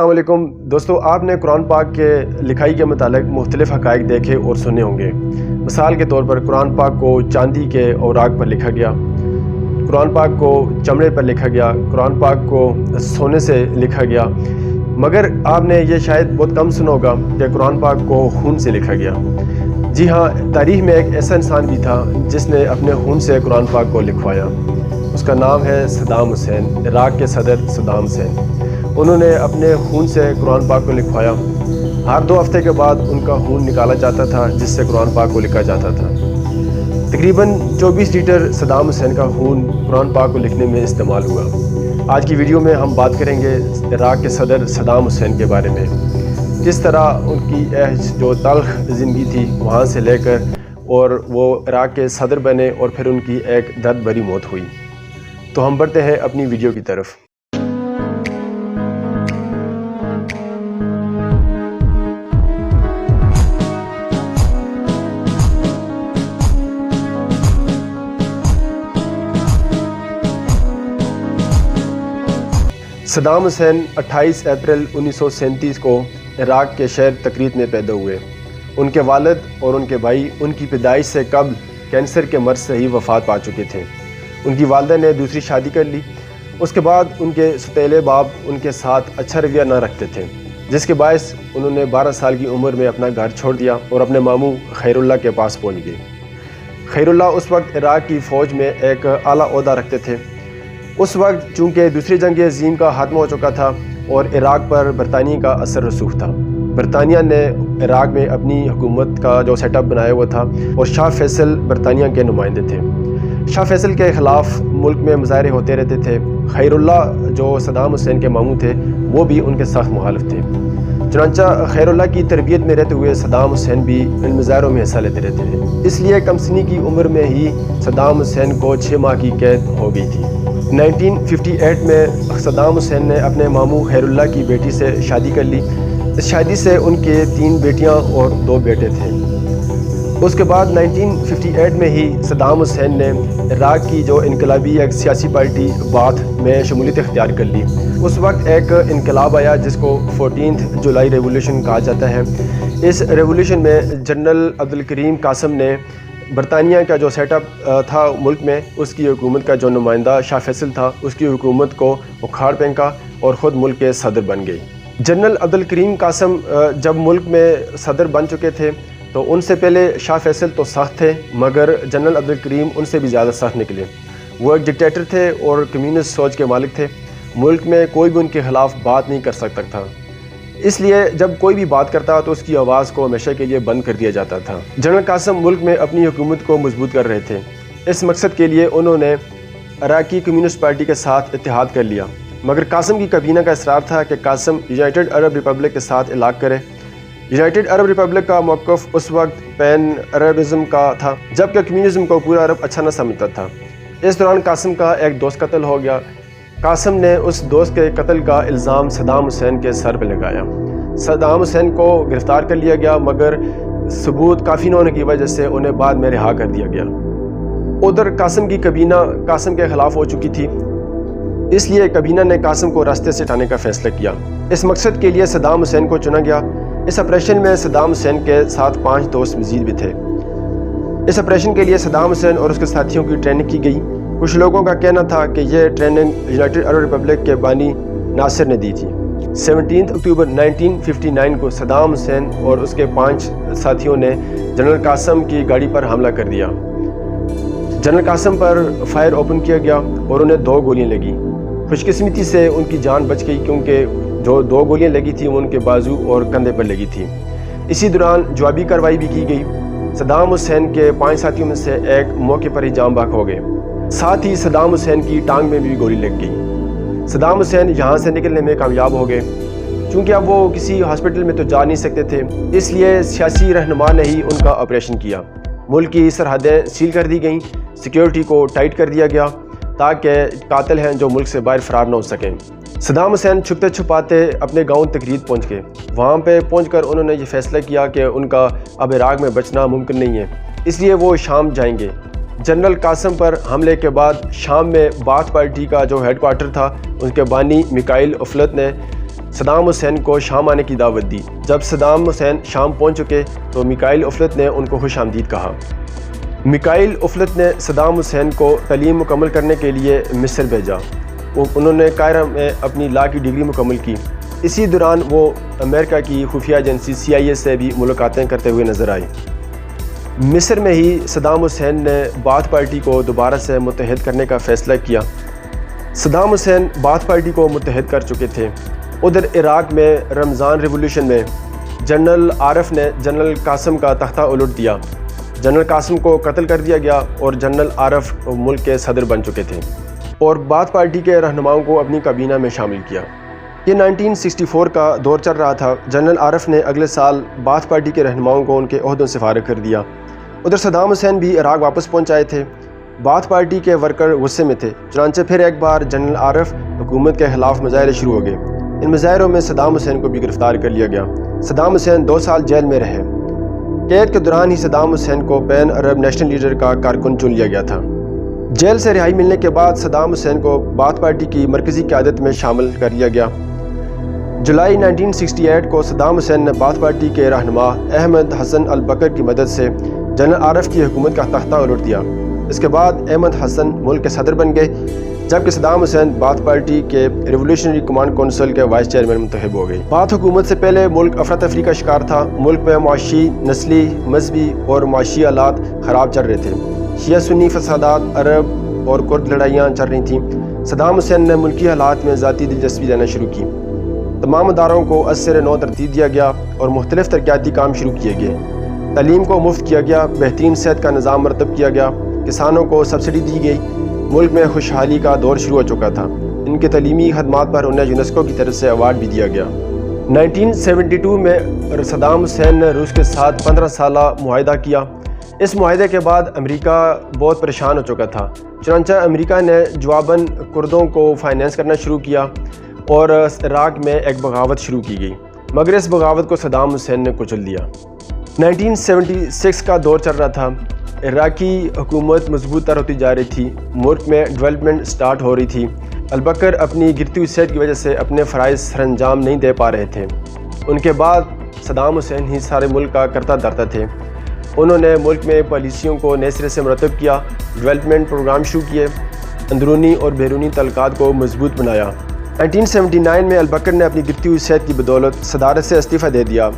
السلام علیکم دوستو، آپ نے قرآن پاک کے لکھائی کے متعلق مختلف حقائق دیکھے اور سنے ہوں گے۔ مثال کے طور پر قرآن پاک کو چاندی کے اوراق پر لکھا گیا، قرآن پاک کو چمڑے پر لکھا گیا، قرآن پاک کو سونے سے لکھا گیا، مگر آپ نے یہ شاید بہت کم سنا ہوگا کہ قرآن پاک کو خون سے لکھا گیا۔ جی ہاں، تاریخ میں ایک ایسا انسان بھی تھا جس نے اپنے خون سے قرآن پاک کو لکھوایا۔ اس کا نام ہے صدام حسین، عراق کے صدر صدام حسین۔ انہوں نے اپنے خون سے قرآن پاک کو لکھوایا۔ ہر 2 ہفتے کے بعد ان کا خون نکالا جاتا تھا جس سے قرآن پاک کو لکھا جاتا تھا۔ تقریباً 24 لیٹر صدام حسین کا خون قرآن پاک کو لکھنے میں استعمال ہوا۔ آج کی ویڈیو میں ہم بات کریں گے عراق کے صدر صدام حسین کے بارے میں، کس طرح ان کی جو تلخ زندگی تھی وہاں سے لے کر اور وہ عراق کے صدر بنے اور پھر ان کی ایک درد بھری موت ہوئی۔ تو ہم بڑھتے ہیں اپنی ویڈیو کی طرف۔ صدام حسین 28 اپریل 1937 کو عراق کے شہر تکریت میں پیدا ہوئے۔ ان کے والد اور ان کے بھائی ان کی پیدائش سے قبل کینسر کے مرض سے ہی وفات پا چکے تھے۔ ان کی والدہ نے دوسری شادی کر لی۔ اس کے بعد ان کے سوتیلے باپ ان کے ساتھ اچھا رویہ نہ رکھتے تھے، جس کے باعث انہوں نے 12 سال کی عمر میں اپنا گھر چھوڑ دیا اور اپنے ماموں خیر اللہ کے پاس پہنچ گئے۔ خیر اللہ اس وقت عراق کی فوج میں ایک اعلیٰ عہدہ رکھتے تھے۔ اس وقت چونکہ دوسری جنگ عظیم کا خاتمہ ہو چکا تھا اور عراق پر برطانیہ کا اثر رسوخ تھا، برطانیہ نے عراق میں اپنی حکومت کا جو سیٹ اپ بنایا ہوا تھا اور شاہ فیصل برطانیہ کے نمائندے تھے۔ شاہ فیصل کے خلاف ملک میں مظاہرے ہوتے رہتے تھے۔ خیر اللہ جو صدام حسین کے ماموں تھے وہ بھی ان کے سخت مخالف تھے۔ چنانچہ خیر اللہ کی تربیت میں رہتے ہوئے صدام حسین بھی ان مظاہروں میں حصہ لیتے رہتے تھے۔ اس لیے کم سنی کی عمر میں ہی صدام حسین کو 6 ماہ کی قید ہو گئی تھی۔ 1958 میں صدام حسین نے اپنے ماموں خیر اللہ کی بیٹی سے شادی کر لی۔ اس شادی سے ان کے 3 بیٹیاں اور 2 بیٹے تھے۔ اس کے بعد 1958 میں ہی صدام حسین نے عراق کی جو انقلابی ایک سیاسی پارٹی باتھ میں شمولیت اختیار کر لی۔ اس وقت ایک انقلاب آیا جس کو 14 جولائی ریولوشن کہا جاتا ہے۔ اس ریولوشن میں جنرل عبدالکریم قاسم نے برطانیہ کا جو سیٹ اپ تھا ملک میں، اس کی حکومت کا جو نمائندہ شاہ فیصل تھا، اس کی حکومت کو اکھاڑ پھینکا اور خود ملک کے صدر بن گئی۔ جنرل عبدالکریم قاسم جب ملک میں صدر بن چکے تھے تو ان سے پہلے شاہ فیصل تو سخت تھے، مگر جنرل عبدالکریم ان سے بھی زیادہ سخت نکلے۔ وہ ایک ڈکٹیٹر تھے اور کمیونسٹ سوچ کے مالک تھے۔ ملک میں کوئی بھی ان کے خلاف بات نہیں کر سکتا تھا، اس لیے جب کوئی بھی بات کرتا تو اس کی آواز کو ہمیشہ کے لیے بند کر دیا جاتا تھا۔ جنرل قاسم ملک میں اپنی حکومت کو مضبوط کر رہے تھے۔ اس مقصد کے لیے انہوں نے عراقی کمیونسٹ پارٹی کے ساتھ اتحاد کر لیا، مگر قاسم کی کابینہ کا اصرار تھا کہ قاسم یونائٹڈ عرب ریپبلک کے ساتھ علاقہ کرے۔ یونائٹڈ عرب ریپبلک کا موقف اس وقت پین عربزم کا تھا، جبکہ کمیونزم کو پورا عرب اچھا نہ سمجھتا تھا۔ اس دوران قاسم کا ایک دوست قتل ہو گیا۔ قاسم نے اس دوست کے قتل کا الزام صدام حسین کے سر پہ لگایا۔ صدام حسین کو گرفتار کر لیا گیا، مگر ثبوت کافی نہ ہونے کی وجہ سے انہیں بعد میں رہا کر دیا گیا۔ ادھر قاسم کی کابینہ قاسم کے خلاف ہو چکی تھی، اس لیے کابینہ نے قاسم کو راستے سے ہٹانے کا فیصلہ کیا۔ اس مقصد کے لیے صدام حسین کو چنا گیا۔ اس آپریشن میں صدام حسین کے ساتھ 5 دوست مزید بھی تھے۔ اس آپریشن کے لیے صدام حسین اور اس کے ساتھیوں کی ٹریننگ کی گئی۔ کچھ لوگوں کا کہنا تھا کہ یہ ٹریننگ یونائٹڈ عرب ریپبلک کے بانی ناصر نے دی تھی۔ 17 اکتوبر 1959 کو صدام حسین اور اس کے 5 ساتھیوں نے جنرل قاسم کی گاڑی پر حملہ کر دیا۔ جنرل قاسم پر فائر اوپن کیا گیا اور انہیں 2 گولیاں لگیں۔ خوش قسمتی سے ان کی جان بچ گئی، کیونکہ جو 2 گولیاں لگی تھیں وہ ان کے بازو اور کندھے پر لگی تھیں۔ اسی دوران جوابی کارروائی بھی کی گئی۔ صدام حسین کے 5 ساتھیوں میں سے ایک موقع پر ہی جاں بحق ہو گئے، ساتھ ہی صدام حسین کی ٹانگ میں بھی گولی لگ گئی۔ صدام حسین یہاں سے نکلنے میں کامیاب ہو گئے، چونکہ اب وہ کسی ہاسپٹل میں تو جا نہیں سکتے تھے، اس لیے سیاسی رہنما نے ہی ان کا آپریشن کیا۔ ملک کی سرحدیں سیل کر دی گئیں، سیکیورٹی کو ٹائٹ کر دیا گیا تاکہ قاتل ہیں جو ملک سے باہر فرار نہ ہو سکیں۔ صدام حسین چھپتے چھپاتے اپنے گاؤں تکریت پہنچ گئے۔ وہاں پہ پہنچ کر انہوں نے یہ فیصلہ کیا کہ ان کا اب عراق میں بچنا ممکن نہیں ہے، اس لیے وہ شام جائیں گے۔ جنرل قاسم پر حملے کے بعد شام میں باتھ پارٹی کا جو ہیڈ کوارٹر تھا، ان کے بانی میکائل افلت نے صدام حسین کو شام آنے کی دعوت دی۔ جب صدام حسین شام پہنچ چکے تو میکائیل اوفلت نے ان کو خوش آمدید کہا۔ میکائیل اوفلت نے صدام حسین کو تعلیم مکمل کرنے کے لیے مصر بھیجا۔ انہوں نے قاہرہ میں اپنی لاء کی ڈگری مکمل کی۔ اسی دوران وہ امریکہ کی خفیہ ایجنسی CIA سے بھی ملاقاتیں کرتے ہوئے نظر آئے۔ مصر میں ہی صدام حسین نے باتھ پارٹی کو دوبارہ سے متحد کرنے کا فیصلہ کیا۔ صدام حسین باتھ پارٹی کو متحد کر چکے تھے۔ ادھر عراق میں رمضان ریولوشن میں جنرل عارف نے جنرل قاسم کا تختہ الٹ دیا۔ جنرل قاسم کو قتل کر دیا گیا اور جنرل عارف ملک کے صدر بن چکے تھے اور باتھ پارٹی کے رہنماؤں کو اپنی کابینہ میں شامل کیا۔ یہ 1964 کا دور چل رہا تھا۔ جنرل عارف نے اگلے سال باتھ پارٹی کے رہنماؤں کو ان کے عہدوں سے فارغ کر دیا۔ ادھر صدام حسین بھی عراق واپس پہنچ آئے تھے۔ باتھ پارٹی کے ورکر غصے میں تھے، چنانچہ پھر ایک بار جنرل عارف حکومت کے خلاف مظاہرے شروع ہو گئے۔ ان مظاہروں میں صدام حسین کو بھی گرفتار کر لیا گیا۔ صدام حسین 2 سال جیل میں رہے۔ قید کے دوران ہی صدام حسین کو پین عرب نیشنل لیڈر کا کارکن چن لیا گیا تھا۔ جیل سے رہائی ملنے کے بعد صدام حسین کو باتھ پارٹی کی مرکزی قیادت میں شامل کر لیا گیا۔ جولائی 1968 کو صدام حسین نے باتھ پارٹی کے رہنما احمد حسن البکر کی مدد سے جنرل عارف کی حکومت کا تختہ الٹ دیا۔ اس کے بعد احمد حسن ملک کے صدر بن گئے، جبکہ صدام حسین باتھ پارٹی کے ریولوشنری کمانڈ کونسل کے وائس چیئرمین منتخب ہو گئے۔ باتھ حکومت سے پہلے ملک افراتفری کا شکار تھا۔ ملک میں معاشی، نسلی، مذہبی اور معاشی حالات خراب چل رہے تھے۔ شیعہ سنی فسادات، عرب اور کرد لڑائیاں چل رہی تھیں۔ صدام حسین نے ملکی حالات میں ذاتی دلچسپی لینا شروع کی۔ تمام اداروں کو از سر نو ترتیب دیا گیا اور مختلف ترقیاتی کام شروع کیے گئے۔ تعلیم کو مفت کیا گیا، بہترین صحت کا نظام مرتب کیا گیا، کسانوں کو سبسڈی دی گئی۔ ملک میں خوشحالی کا دور شروع ہو چکا تھا۔ ان کے تعلیمی خدمات پر انہیں یونیسکو کی طرف سے ایوارڈ بھی دیا گیا۔ 1972 میں صدام حسین نے روس کے ساتھ 15 سالہ معاہدہ کیا۔ اس معاہدے کے بعد امریکہ بہت پریشان ہو چکا تھا، چنانچہ امریکہ نے جواباً کردوں کو فائنینس کرنا شروع کیا اور عراق میں ایک بغاوت شروع کی گئی، مگر اس بغاوت کو صدام حسین نے کچل دیا۔ 1976 کا دور چل رہا تھا۔ عراقی حکومت مضبوط تر ہوتی جا رہی تھی، ملک میں ڈیولپمنٹ سٹارٹ ہو رہی تھی۔ البکر اپنی گرتی ہوئی صحت کی وجہ سے اپنے فرائض سر انجام نہیں دے پا رہے تھے۔ ان کے بعد صدام حسین ہی سارے ملک کا کرتا دھرتا تھے۔ انہوں نے ملک میں پالیسیوں کو نئے سرے سے مرتب کیا، ڈیولپمنٹ پروگرام شروع کیے، اندرونی اور بیرونی تعلقات کو مضبوط بنایا۔ 1979 میں البکر نے اپنی گرتی ہوئی صحت کی بدولت صدارت سے استعفیٰ دے دیا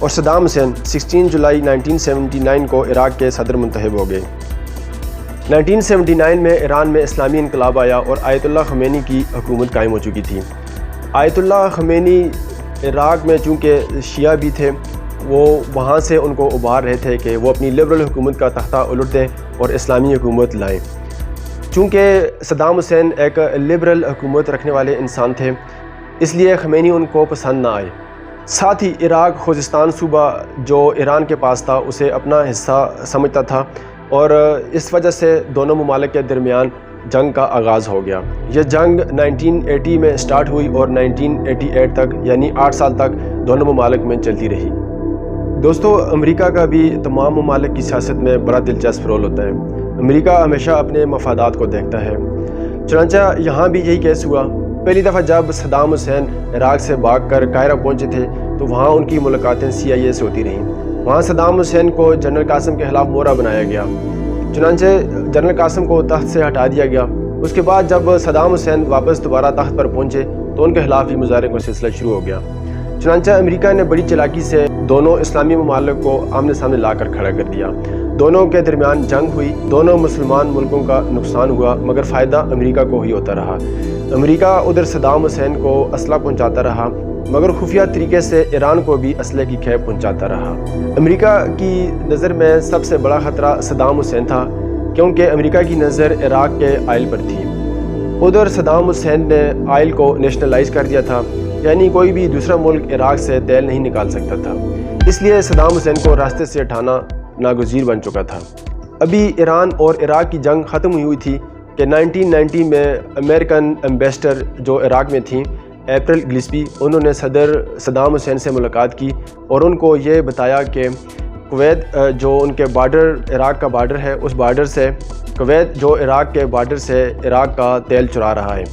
اور صدام حسین 16 جولائی 1979 کو عراق کے صدر منتخب ہو گئے۔ 1979 میں ایران میں اسلامی انقلاب آیا اور آیت اللہ خمینی کی حکومت قائم ہو چکی تھی۔ آیت اللہ خمینی عراق میں چونکہ شیعہ بھی تھے، وہ وہاں سے ان کو ابھار رہے تھے کہ وہ اپنی لبرل حکومت کا تختہ الٹ دیں اور اسلامی حکومت لائیں۔ چونکہ صدام حسین ایک لبرل حکومت رکھنے والے انسان تھے، اس لیے خمینی ان کو پسند نہ آئے۔ ساتھ ہی عراق خوزستان صوبہ جو ایران کے پاس تھا اسے اپنا حصہ سمجھتا تھا اور اس وجہ سے دونوں ممالک کے درمیان جنگ کا آغاز ہو گیا۔ یہ جنگ 1980 میں سٹارٹ ہوئی اور 1988 تک یعنی 8 سال تک دونوں ممالک میں چلتی رہی۔ دوستو، امریکہ کا بھی تمام ممالک کی سیاست میں بڑا دلچسپ رول ہوتا ہے۔ امریکہ ہمیشہ اپنے مفادات کو دیکھتا ہے، چنانچہ یہاں بھی یہی کیس ہوا۔ پہلی دفعہ جب صدام حسین عراق سے بھاگ کر قاہرہ پہنچے تھے تو وہاں ان کی ملاقاتیں CIA سے ہوتی رہیں۔ وہاں صدام حسین کو جنرل قاسم کے خلاف مورا بنایا گیا، چنانچہ جنرل قاسم کو تخت سے ہٹا دیا گیا۔ اس کے بعد جب صدام حسین واپس دوبارہ تخت پر پہنچے تو ان کے خلاف بھی مظاہرے کا سلسلہ شروع ہو گیا۔ چنانچہ امریکہ نے بڑی چالاکی سے دونوں اسلامی ممالک کو آمنے سامنے لا کر کھڑا کر دیا۔ دونوں کے درمیان جنگ ہوئی، دونوں مسلمان ملکوں کا نقصان ہوا، مگر فائدہ امریکہ کو ہی ہوتا رہا۔ امریکہ ادھر صدام حسین کو اسلحہ پہنچاتا رہا، مگر خفیہ طریقے سے ایران کو بھی اسلحے کی کھیپ پہنچاتا رہا۔ امریکہ کی نظر میں سب سے بڑا خطرہ صدام حسین تھا، کیونکہ امریکہ کی نظر عراق کے آئل پر تھی۔ ادھر صدام حسین نے آئل کو نیشنلائز کر دیا تھا، یعنی کوئی بھی دوسرا ملک عراق سے تیل نہیں نکال سکتا تھا، اس لیے صدام حسین کو راستے سے ہٹانا ناگزیر بن چکا تھا۔ ابھی ایران اور عراق کی جنگ ختم ہوئی تھی کہ 1990 میں امریکن ایمبیسڈر جو عراق میں تھیں، اپریل گلسپی، انہوں نے صدر صدام حسین سے ملاقات کی اور ان کو یہ بتایا کہ کویت جو ان کے بارڈر عراق کا بارڈر ہے، اس بارڈر سے کویت جو عراق کے بارڈر سے عراق کا تیل چرا رہا ہے۔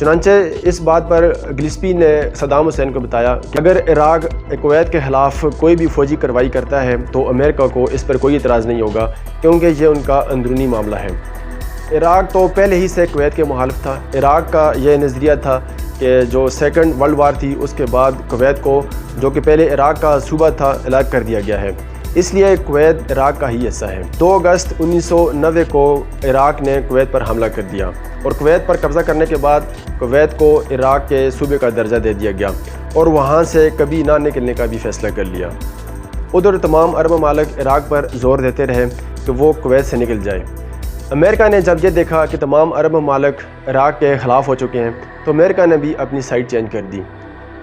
چنانچہ اس بات پر گلسپی نے صدام حسین کو بتایا کہ اگر عراق کویت کے خلاف کوئی بھی فوجی کارروائی کرتا ہے تو امریکہ کو اس پر کوئی اعتراض نہیں ہوگا، کیونکہ یہ ان کا اندرونی معاملہ ہے۔ عراق تو پہلے ہی سے کویت کے مخالف تھا۔ عراق کا یہ نظریہ تھا کہ جو سیکنڈ ورلڈ وار تھی اس کے بعد کویت کو، جو کہ پہلے عراق کا صوبہ تھا، الگ کر دیا گیا ہے، اس لیے کویت عراق کا ہی حصہ ہے۔ 2 اگست 1990 کو عراق نے کویت پر حملہ کر دیا اور کویت پر قبضہ کرنے کے بعد کویت کو عراق کے صوبے کا درجہ دے دیا گیا اور وہاں سے کبھی نہ نکلنے کا بھی فیصلہ کر لیا۔ ادھر تمام عرب ممالک عراق پر زور دیتے رہے کہ وہ کویت سے نکل جائے۔ امریکہ نے جب یہ دیکھا کہ تمام عرب ممالک عراق کے خلاف ہو چکے ہیں تو امریکہ نے بھی اپنی سائڈ چینج کر دی۔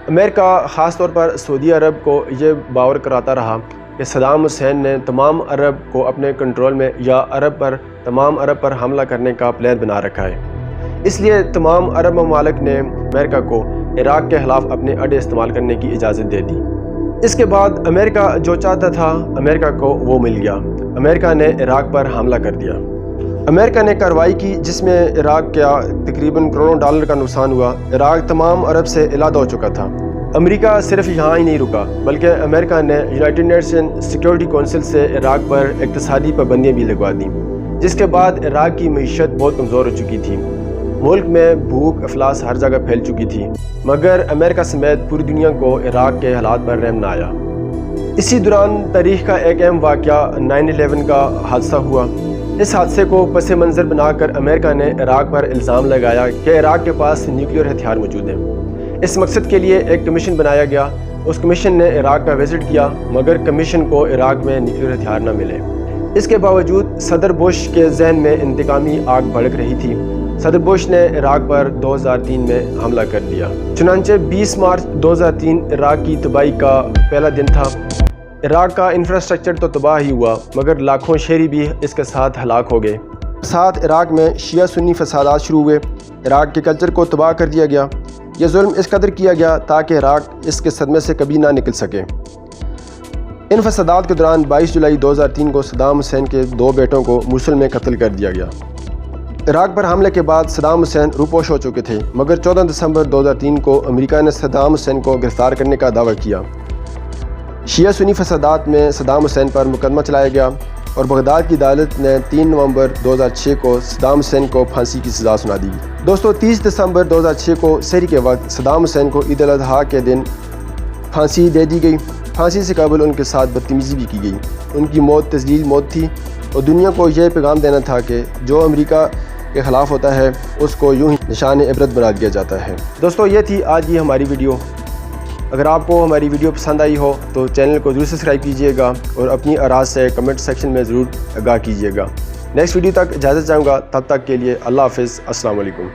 امریکہ خاص طور پر سعودی عرب کو یہ باور کراتا رہا کہ صدام حسین نے تمام عرب کو اپنے کنٹرول میں یا تمام عرب پر حملہ کرنے کا پلان بنا رکھا ہے۔ اس لیے تمام عرب ممالک نے امریکہ کو عراق کے خلاف اپنے اڈے استعمال کرنے کی اجازت دے دی۔ اس کے بعد امریکہ جو چاہتا تھا امریکہ کو وہ مل گیا۔ امریکہ نے عراق پر حملہ کر دیا۔ امریکہ نے کارروائی کی جس میں عراق کا تقریباً کروڑوں ڈالر کا نقصان ہوا۔ عراق تمام عرب سے علیحدہ ہو چکا تھا۔ امریکہ صرف یہاں ہی نہیں رکا بلکہ امریکہ نے یونائٹڈ نیشن سیکیورٹی کونسل سے عراق پر اقتصادی پابندیاں بھی لگوا دیں، جس کے بعد عراق کی معیشت بہت کمزور ہو چکی تھی۔ ملک میں بھوک افلاس ہر جگہ پھیل چکی تھی، مگر امریکہ سمیت پوری دنیا کو عراق کے حالات پر رحم نہ آیا۔ اسی دوران تاریخ کا ایک اہم واقعہ 9/11 کا حادثہ ہوا۔ اس حادثے کو پس منظر بنا کر امریکہ نے عراق پر الزام لگایا کہ عراق کے پاس نیوکلیئر ہتھیار موجود ہیں۔ اس مقصد کے لیے ایک کمیشن بنایا گیا۔ اس کمیشن نے عراق کا وزٹ کیا مگر کمیشن کو عراق میں نیوکلیئر ہتھیار نہ ملے۔ اس کے باوجود صدر بش کے ذہن میں انتقامی آگ بھڑک رہی تھی۔ صدر بش نے عراق پر 2003 میں حملہ کر دیا۔ چنانچہ 20 مارچ 2003 عراق کی تباہی کا پہلا دن تھا۔ عراق کا انفراسٹرکچر تو تباہ ہی ہوا مگر لاکھوں شہری بھی اس کے ساتھ ہلاک ہو گئے۔ ساتھ عراق میں شیعہ سنی فسادات شروع ہوئے۔ عراق کے کلچر کو تباہ کر دیا گیا۔ یہ ظلم اس قدر کیا گیا تاکہ عراق اس کے صدمے سے کبھی نہ نکل سکے۔ ان فسادات کے دوران 22 جولائی 2003 کو صدام حسین کے 2 بیٹوں کو موصل میں قتل کر دیا گیا۔ عراق پر حملے کے بعد صدام حسین روپوش ہو چکے تھے مگر 14 دسمبر 2003 کو امریکہ نے صدام حسین کو گرفتار کرنے کا دعویٰ کیا۔ شیعہ سنی فسادات میں صدام حسین پر مقدمہ چلایا گیا اور بغداد کی عدالت نے 3 نومبر 2006 کو صدام حسین کو پھانسی کی سزا سنا دی۔ دوستو 30 دسمبر 2006 کو سحری کے وقت صدام حسین کو عید الاضحیٰ کے دن پھانسی دے دی گئی۔ پھانسی سے قبل ان کے ساتھ بدتمیزی بھی کی گئی۔ ان کی موت تذلیل موت تھی اور دنیا کو یہ پیغام دینا تھا کہ جو امریکہ کے خلاف ہوتا ہے اس کو یوں ہی نشان عبرت بنا دیا جاتا ہے۔ دوستو یہ تھی آج کی ہماری ویڈیو۔ اگر آپ کو ہماری ویڈیو پسند آئی ہو تو چینل کو ضرور سبسکرائب کیجئے گا اور اپنی آراء سے کمنٹ سیکشن میں ضرور آگاہ کیجئے گا۔ نیکسٹ ویڈیو تک اجازت چاہوں گا، تب تک کے لیے اللہ حافظ، السلام علیکم۔